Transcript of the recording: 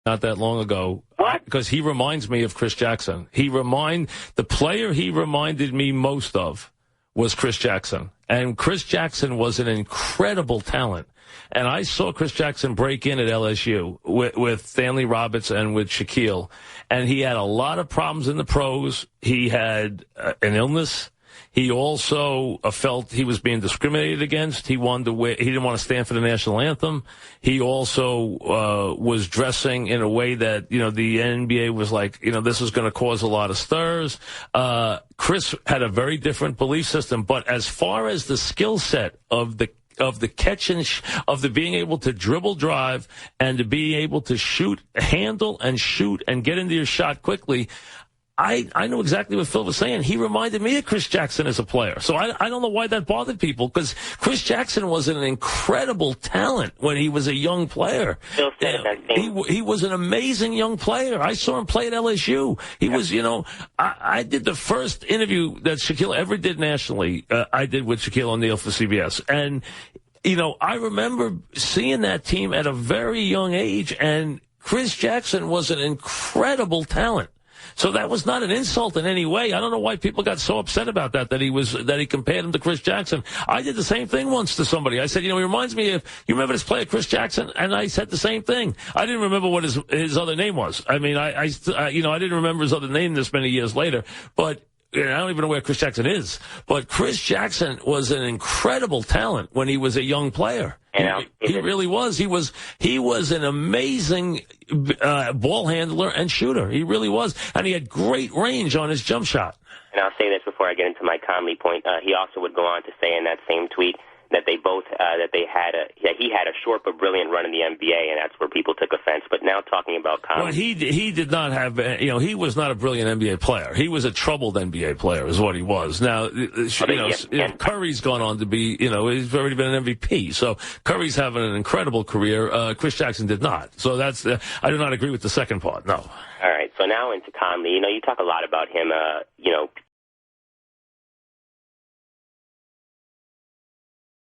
not that long ago. What? Because he reminds me of Chris Jackson. The player he reminded me most of was Chris Jackson. And Chris Jackson was an incredible talent. And I saw Chris Jackson break in at LSU with Stanley Roberts and with Shaquille. And he had a lot of problems in the pros. He had an illness. He also felt he was being discriminated against. He didn't want to stand for the national anthem. He also was dressing in a way that, the NBA was like, this is going to cause a lot of stirs. Chris had a very different belief system. But as far as the skill set of the catch of the being able to dribble, drive, and to be able to handle and shoot and get into your shot quickly, I know exactly what Phil was saying. He reminded me of Chris Jackson as a player. So I don't know why that bothered people, because Chris Jackson was an incredible talent when he was a young player. He was an amazing young player. I saw him play at LSU. He was, I did the first interview that Shaquille ever did nationally. I did with Shaquille O'Neal for CBS. And, I remember seeing that team at a very young age, and Chris Jackson was an incredible talent. So that was not an insult in any way. I don't know why people got so upset about that he compared him to Chris Jackson. I did the same thing once to somebody. I said, he reminds me of, you remember this player Chris Jackson? And I said the same thing. I didn't remember what his other name was. I mean, I didn't remember his other name this many years later, but I don't even know where Chris Jackson is. But Chris Jackson was an incredible talent when he was a young player. He really was. He was an amazing ball handler and shooter. He really was. And he had great range on his jump shot. And I'll say this before I get into my comedy point. He also would go on to say in that same tweet that he had a short but brilliant run in the NBA, and that's where people took offense. But now talking about comedy. Well, he did not have, he was not a brilliant NBA player. He was a troubled NBA player is what he was. Now, Curry's gone on to be, he's already been an MVP. So Curry's having an incredible career. Chris Jackson did not. So that's, I do not agree with the second part, no. All right, so now into Conley. You talk a lot about him,